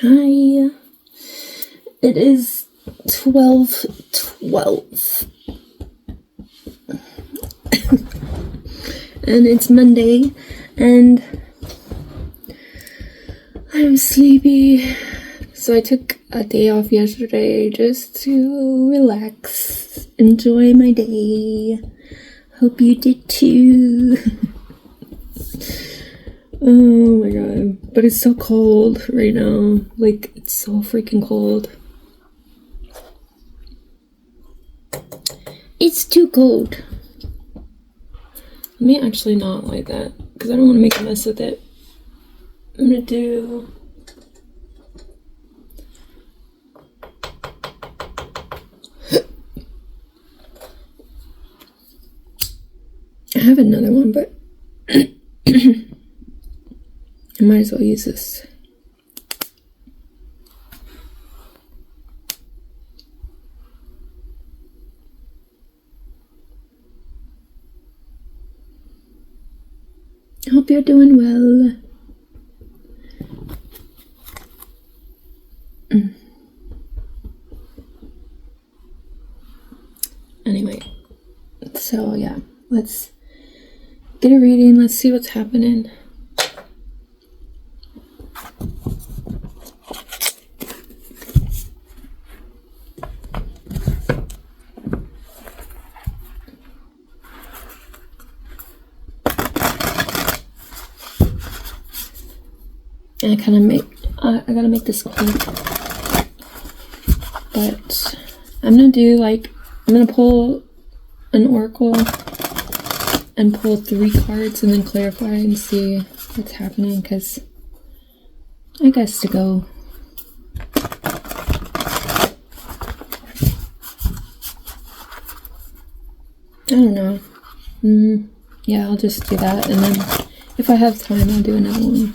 Hi. It is 12:12. And it's Monday and I'm sleepy. So I took a day off yesterday just to relax, enjoy my day. Hope you did too. Oh my god. But it's so cold right now. Like, it's so freaking cold. It's too cold. Let me actually not like that, because I don't want to make a mess with it. I'm gonna do... I have another one, but I might as well use this. I hope you're doing well. Anyway, so yeah, let's get a reading. Let's see what's happening. And I gotta make this quick, but I'm gonna pull an oracle and pull 3 cards and then clarify and see what's happening, because I guess to go. I don't know. Yeah, I'll just do that, and then if I have time, I'll do another one.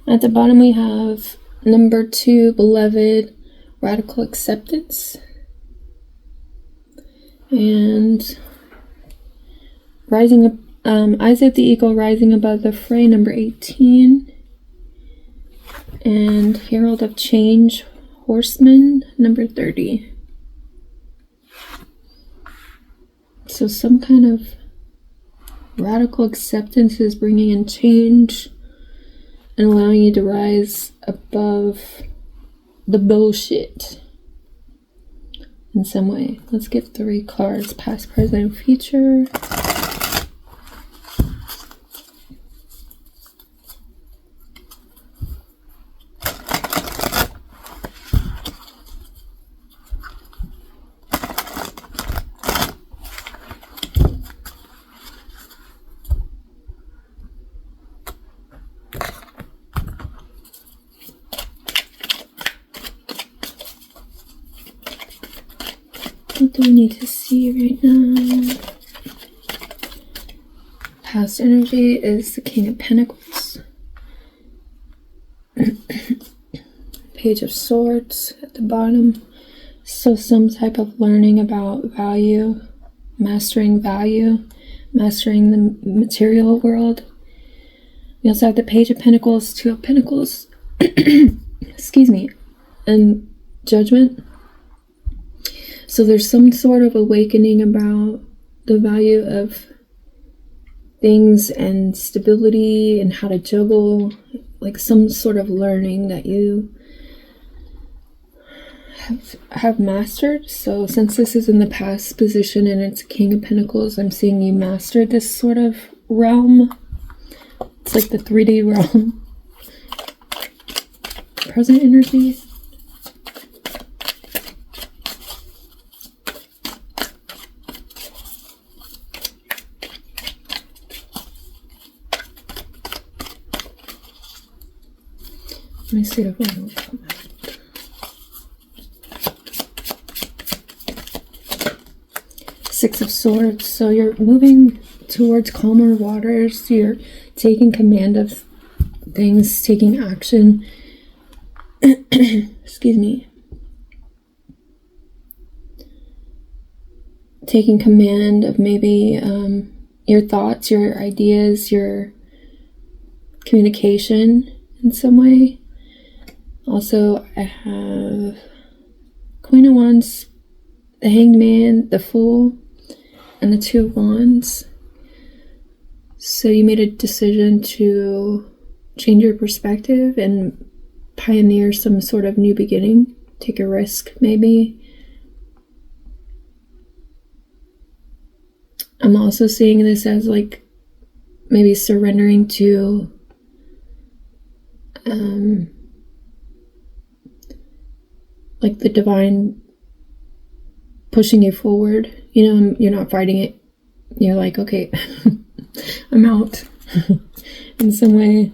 At the bottom we have number 2, beloved, radical acceptance, and rising up, Isaac the eagle rising above the fray, number 18, and herald of change, horseman, number 30. So some kind of radical acceptance is bringing in change and allowing you to rise above the bullshit in some way. Let's get 3 cards, past, present, future. What do we need to see right now? Past energy is the King of Pentacles. Page of Swords at the bottom. So some type of learning about value, mastering the material world. We also have the Page of Pentacles, 2 of Pentacles, excuse me, and Judgment. So there's some sort of awakening about the value of things and stability and how to juggle, like some sort of learning that you have mastered. So since this is in the past position and it's King of Pentacles, I'm seeing you mastered this sort of realm. It's like the 3D realm. Present energy. Let me see if I can come out. Six of Swords. So you're moving towards calmer waters. You're taking command of things, taking action. Excuse me. Taking command of maybe your thoughts, your ideas, your communication in some way. Also, I have Queen of Wands, the Hanged Man, the Fool, and the Two of Wands. So you made a decision to change your perspective and pioneer some sort of new beginning. Take a risk, maybe. I'm also seeing this as like maybe surrendering to like the divine pushing you forward. You know, you're not fighting it. You're like, okay, I'm out in some way.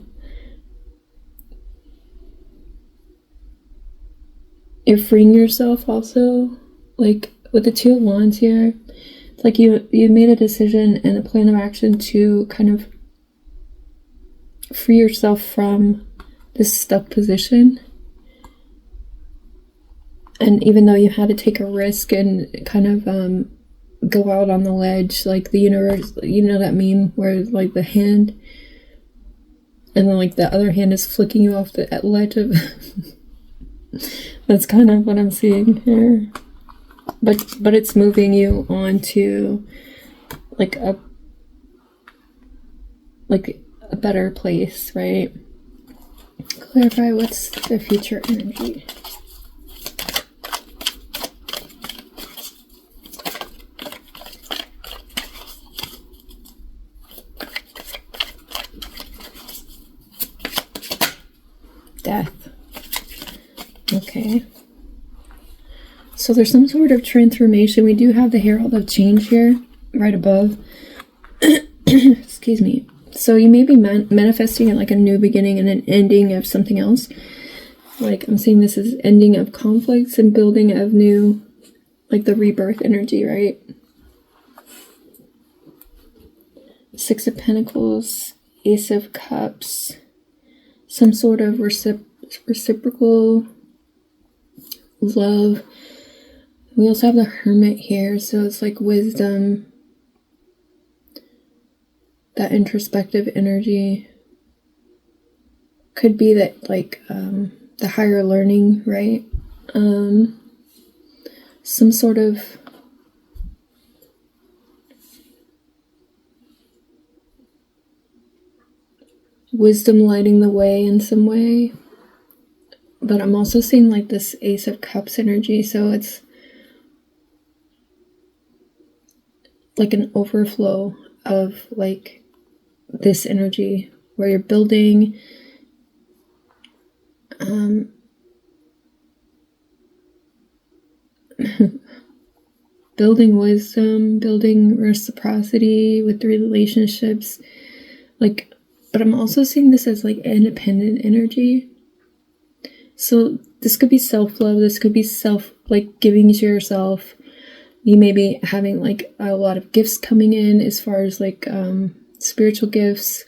You're freeing yourself also, like with the Two of Wands here. It's like you made a decision and a plan of action to kind of free yourself from this stuck position. And even though you had to take a risk and kind of go out on the ledge, like the universe, you know that meme where like the hand and then like the other hand is flicking you off the ledge of that's kind of what I'm seeing here. But it's moving you on to like a better place, right? Clarify what's the future energy. Death. Okay. So there's some sort of transformation. We do have the Herald of Change here, right above. Excuse me. So you may be manifesting it like a new beginning and an ending of something else. Like I'm seeing this as ending of conflicts and building of new, like the rebirth energy, right? Six of Pentacles, Ace of Cups, some sort of reciprocal love. We also have the Hermit here, so it's like wisdom, that introspective energy. Could be that like the higher learning, right? Some sort of wisdom lighting the way in some way. But I'm also seeing like this Ace of Cups energy, so it's like an overflow of like this energy where you're building building wisdom, building reciprocity with the relationships, like. But I'm also seeing this as like independent energy. So this could be self-love, this could be like giving to yourself. You may be having like a lot of gifts coming in as far as like spiritual gifts,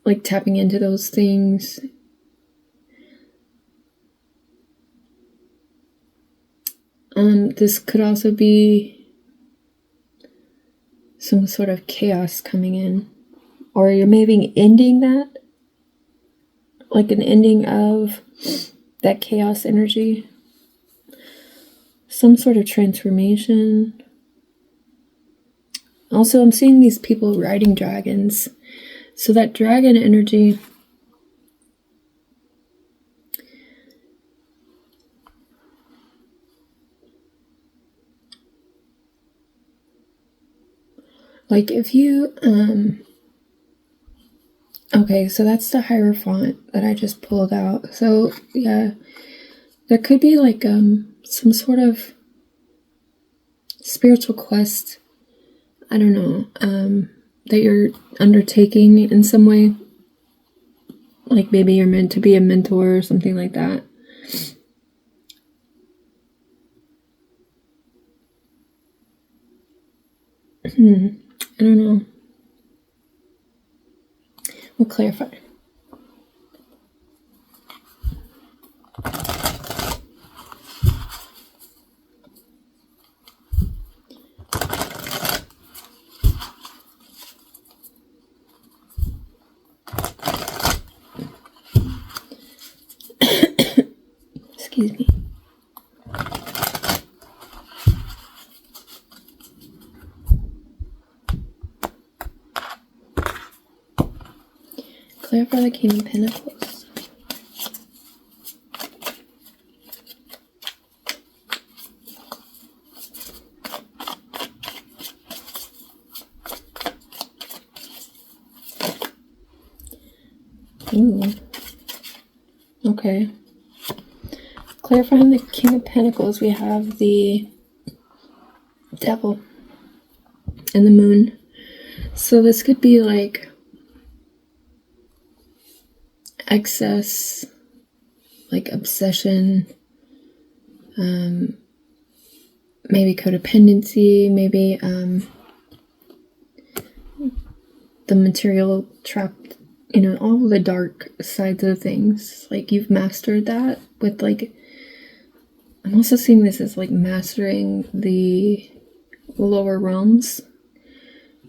like tapping into those things. This could also be some sort of chaos coming in, or you're maybe ending that, like an ending of that chaos energy. Some sort of transformation. Also, I'm seeing these people riding dragons. So that dragon energy, like if you, okay, so that's the Hierophant that I just pulled out. So yeah, there could be like some sort of spiritual quest, I don't know, that you're undertaking in some way. Like maybe you're meant to be a mentor or something like that. I don't know. We'll clarify. Excuse me. Clarify the King of Pentacles. Ooh. Okay. Clarifying the King of Pentacles, we have the Devil and the Moon. So this could be like excess, like obsession, maybe codependency, maybe the material trapped, all the dark sides of things. Like you've mastered that with like, I'm also seeing this as like mastering the lower realms,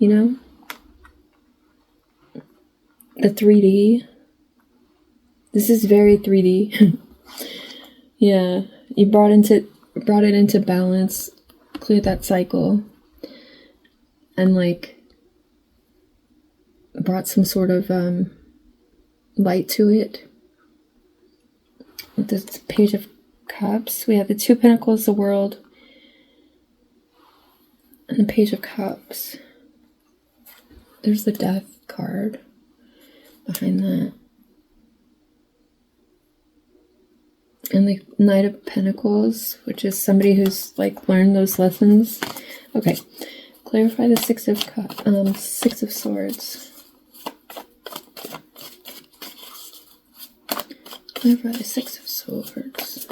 the 3D. This is very 3D. Yeah, you brought it into balance, cleared that cycle, and like brought some sort of light to it. With this Page of Cups, we have the Two of Pentacles, the World, and the Page of Cups. There's the Death card behind that. And the Knight of Pentacles, which is somebody who's like learned those lessons. Okay, clarify the Six of Swords. Clarify the Six of Swords.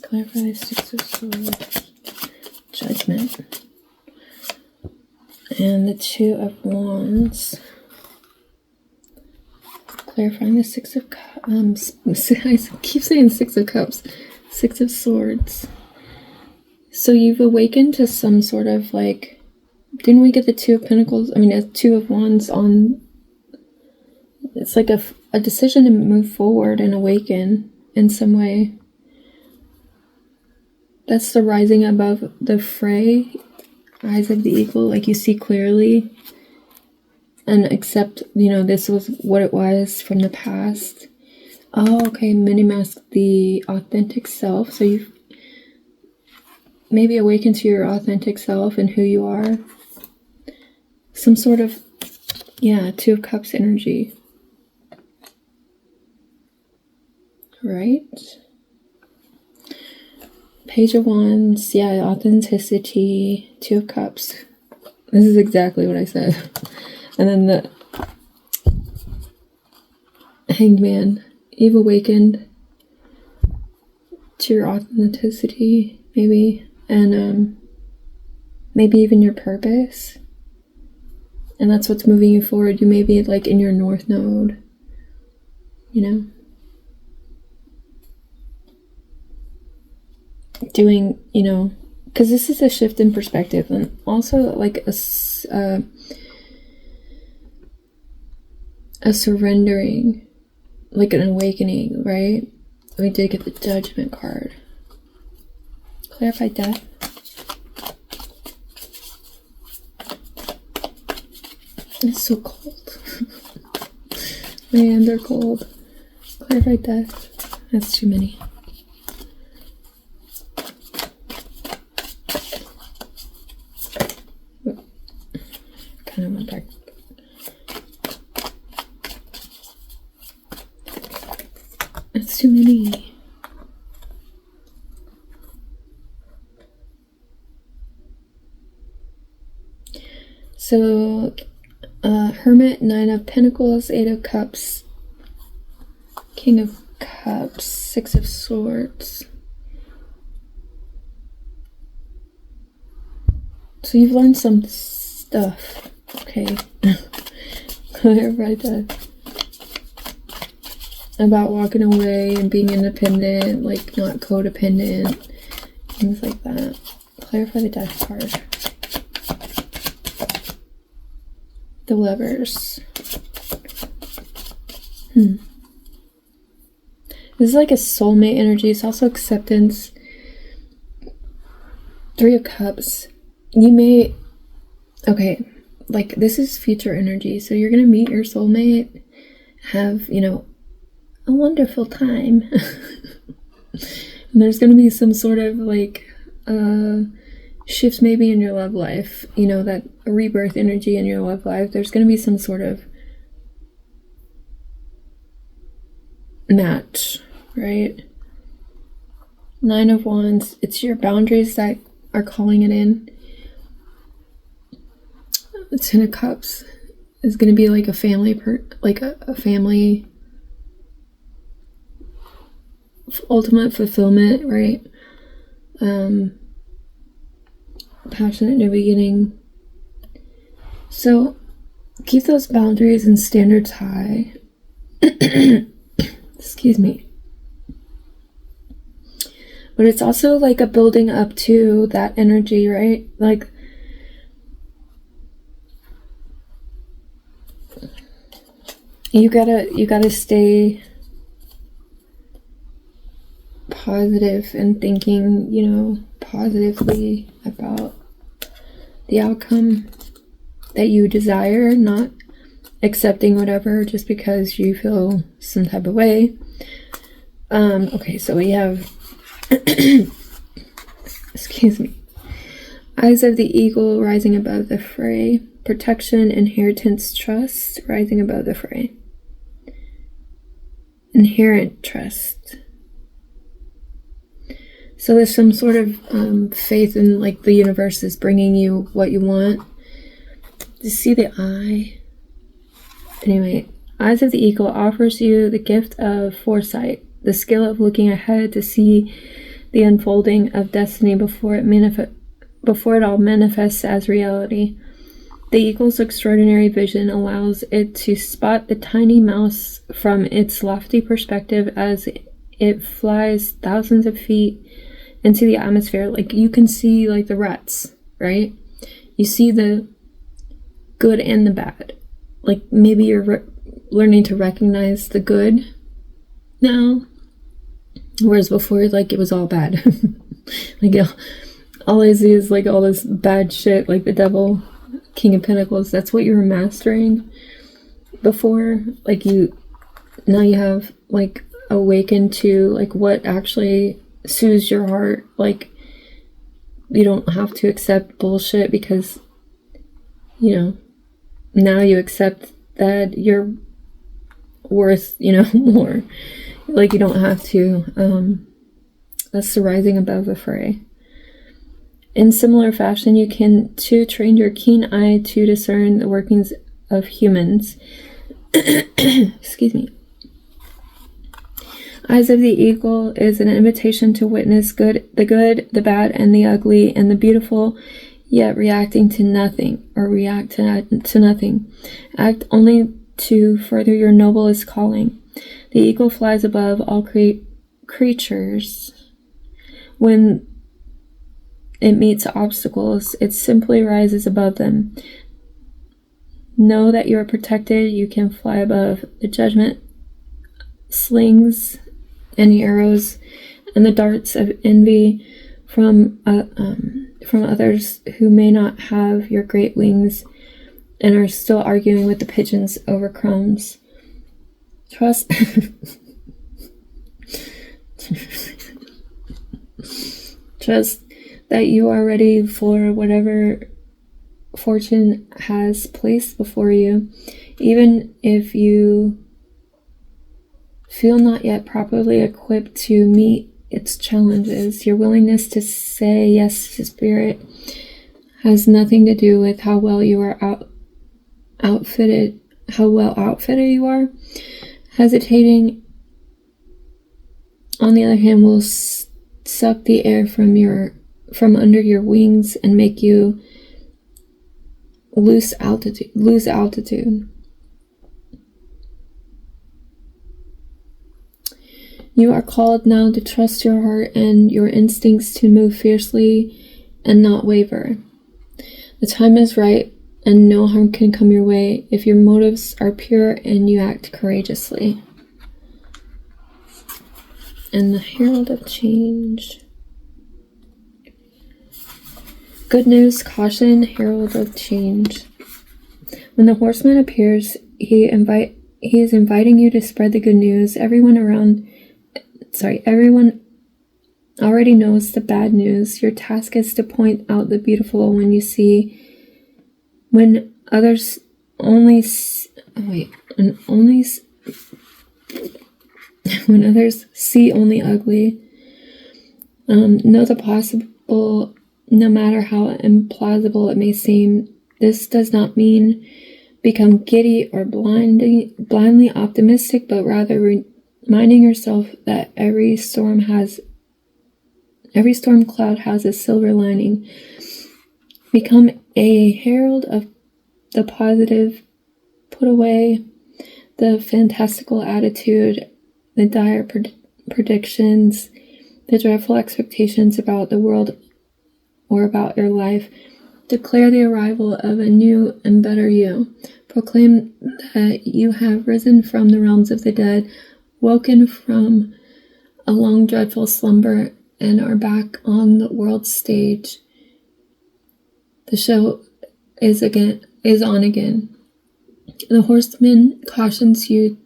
Clarify the Six of Swords, Judgment, and the Two of Wands. Clarifying the Six of Cups. I keep saying Six of Cups. Six of Swords. So you've awakened to some sort of like, didn't we get the Two of Pentacles? I mean, a Two of Wands on. It's like a decision to move forward and awaken in some way. That's the rising above the fray, eyes of the eagle, like you see clearly and accept, this was what it was from the past. Oh, okay, mini-mask the authentic self. So you've maybe awakened to your authentic self and who you are. Some sort of, Two of Cups energy. Right? Page of Wands, authenticity, Two of Cups. This is exactly what I said. And then the Hanged Man. You've awakened to your authenticity, maybe, and maybe even your purpose. And that's what's moving you forward. You may be like in your North Node, doing, because this is a shift in perspective, and also like a surrendering, like an awakening, right? We did get the Judgment card. Clarify Death. It's so cold. My hands are cold. Clarify Death. That's too many. Kind of went back. That's too many. So Hermit, 9 of Pentacles, 8 of Cups, King of Cups, 6 of Swords. So you've learned some stuff. Okay. Right there. About walking away and being independent, like not codependent, things like that. Clarify the Death card. The Lovers. This is like a soulmate energy. It's also acceptance. 3 of Cups. You may... Okay, like this is future energy. So you're going to meet your soulmate, have, you know, a wonderful time. And there's going to be some sort of like shifts maybe in your love life, you know, that rebirth energy in your love life. There's going to be some sort of match, right? 9 of Wands. It's your boundaries that are calling it in. 10 of Cups is going to be like a family, a family ultimate fulfillment, right? Passionate new beginning. So keep those boundaries and standards high. Excuse me. But it's also like a building up to that energy, right? Like you gotta stay positive and thinking, you know, positively about the outcome that you desire, not accepting whatever just because you feel some type of way. Okay, so we have excuse me, Eyes of the Eagle rising above the fray. Protection, inheritance, trust rising above the fray. Inherent trust. So there's some sort of faith in like the universe is bringing you what you want. You see the eye. Anyway, Eyes of the Eagle offers you the gift of foresight, the skill of looking ahead to see the unfolding of destiny before it all manifests as reality. The eagle's extraordinary vision allows it to spot the tiny mouse from its lofty perspective as it flies thousands of feet into the atmosphere. Like you can see like the rats, right? You see the good and the bad. Like maybe you're learning to recognize the good now, whereas before like it was all bad. Like all I see is like all this bad shit, like the devil, King of Pentacles. That's what you were mastering before. Like now you have like awakened to like what actually soothes your heart. Like you don't have to accept bullshit because, you know, now you accept that you're worth, you know, more. Like you don't have to. That's the rising above the fray. In similar fashion, you can too train your keen eye to discern the workings of humans. Excuse me. Eyes of the Eagle is an invitation to witness the good, the bad, and the ugly, and the beautiful, yet reacting to nothing, or react to nothing. Act only to further your noblest calling. The eagle flies above all creatures. When it meets obstacles, it simply rises above them. Know that you are protected. You can fly above the judgment, slings, and arrows, and the darts of envy from others who may not have your great wings and are still arguing with the pigeons over crumbs. Trust that you are ready for whatever fortune has placed before you, even if you feel not yet properly equipped to meet its challenges. Your willingness to say yes to spirit has nothing to do with how well you are well outfitted you are. Hesitating, on the other hand, will suck the air from under your wings and make you lose altitude. You are called now to trust your heart and your instincts, to move fiercely and not waver. The time is right, and no harm can come your way if your motives are pure and you act courageously. And the Herald of Change. Good news, caution, Herald of Change. When the horseman appears, he is inviting you to spread the good news. Everyone already knows the bad news. Your task is to point out the beautiful when others see only ugly. Know the possible, no matter how implausible it may seem. This does not mean become giddy or blindly optimistic, but rather reminding yourself that every storm cloud has a silver lining. Become a herald of the positive. Put away the fantastical attitude, the dire predictions, the dreadful expectations about the world or about your life. Declare the arrival of a new and better you. Proclaim that you have risen from the realms of the dead, woken from a long dreadful slumber, and are back on the world stage. The show is on again. The horseman cautions you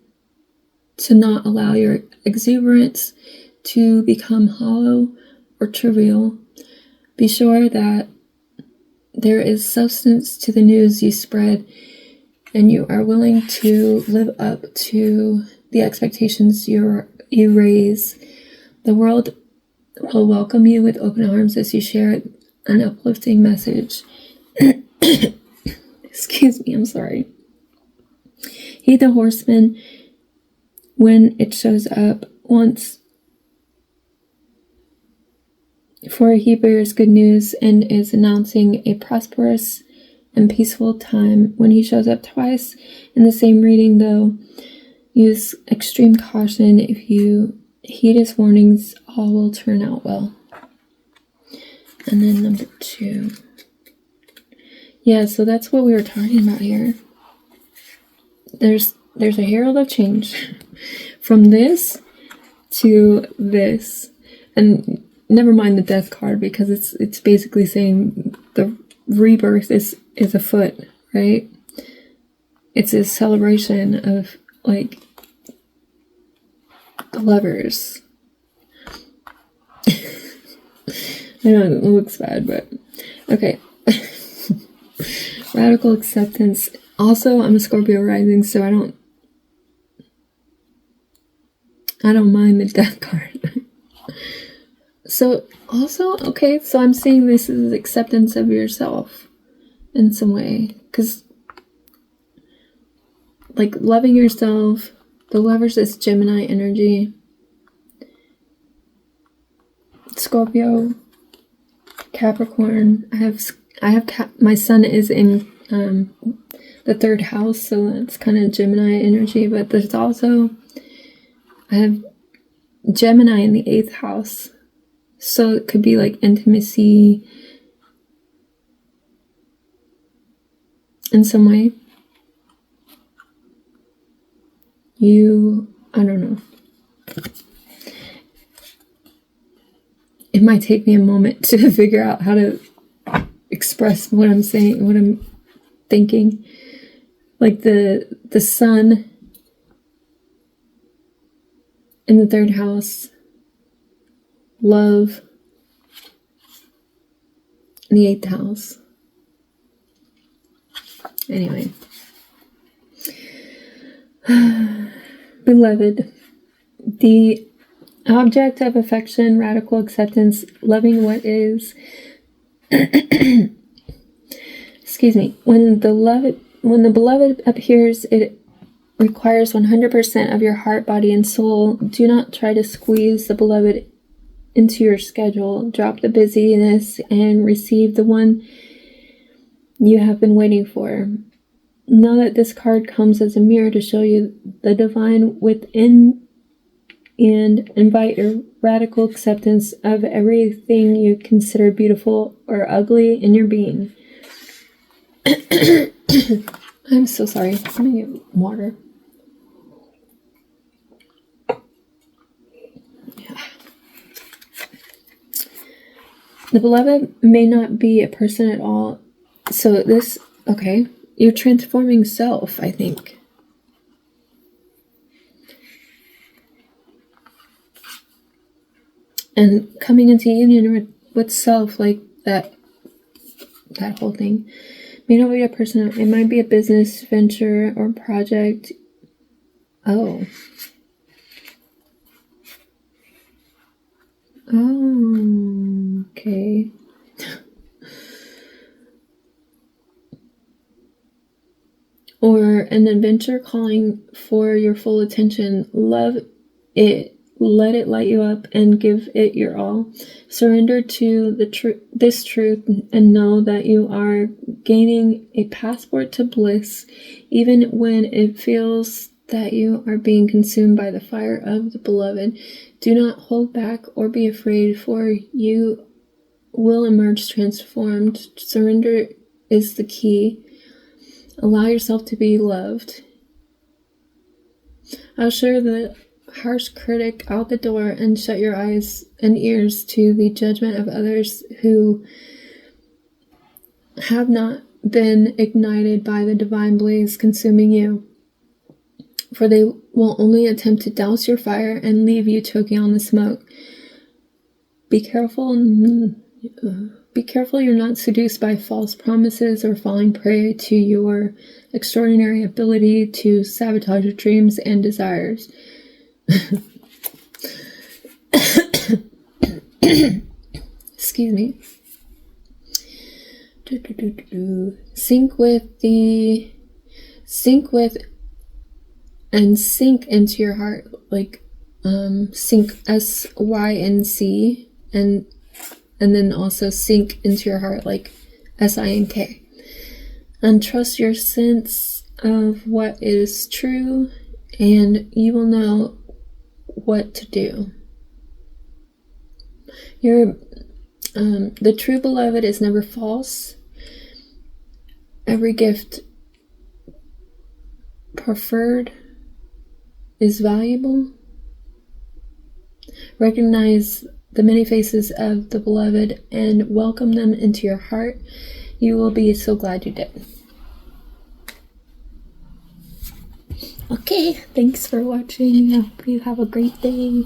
to not allow your exuberance to become hollow or trivial. Be sure that there is substance to the news you spread, and you are willing to live up to the expectations you raise. The world will welcome you with open arms as you share an uplifting message. Excuse me, I'm sorry. Heed the horseman when it shows up once, for he bears good news and is announcing a prosperous and peaceful time. When he shows up twice in the same reading, though, use extreme caution. If you heed his warnings, all will turn out well. And then number 2. Yeah, so that's what we were talking about here. There's a herald of change from this to this. And never mind the death card, because it's basically saying the rebirth is afoot, right? It's a celebration of, like, the lovers. I know it looks bad, but okay. Radical acceptance. Also, I'm a Scorpio rising, so I don't mind the death card. So also, okay, so I'm seeing this as acceptance of yourself in some way, because, like, loving yourself. The lovers is Gemini energy. Scorpio, Capricorn. My sun is in the 3rd house, so that's kind of Gemini energy. But there's also, I have Gemini in the 8th house, so it could be like intimacy in some way. I don't know. It might take me a moment to figure out how to express what I'm saying, what I'm thinking. Like the sun in the 3rd house, love in the 8th house. Anyway. Beloved, the object of affection, radical acceptance, loving what is. Excuse me. When the When the beloved appears, it requires 100% of your heart, body, and soul. Do not try to squeeze the beloved into your schedule. Drop the busyness and receive the one you have been waiting for. Know that this card comes as a mirror to show you the divine within and invite your radical acceptance of everything you consider beautiful or ugly in your being. I'm so sorry. I'm gonna get water. Yeah. The beloved may not be a person at all. So this, okay, you're transforming self, I think. And coming into union with self, like that whole thing. May not be a person, it might be a business venture or project. Oh. Oh, okay. Or an adventure calling for your full attention. Love it. Let it light you up and give it your all. Surrender to this truth and know that you are gaining a passport to bliss, even when it feels that you are being consumed by the fire of the beloved. Do not hold back or be afraid, for you will emerge transformed. Surrender is the key. Allow yourself to be loved. I'll share the harsh critic out the door and shut your eyes and ears to the judgment of others who have not been ignited by the divine blaze consuming you. For they will only attempt to douse your fire and leave you choking on the smoke. Be careful you're not seduced by false promises or falling prey to your extraordinary ability to sabotage your dreams and desires. Excuse me. Sync into your heart, like sync SYNC and then also sink into your heart, like SINK. And trust your sense of what is true, and you will know what to do. The true beloved is never false. Every gift preferred is valuable. Recognize the many faces of the beloved and welcome them into your heart. You will be so glad you did. Okay, thanks for watching. I hope you have a great day.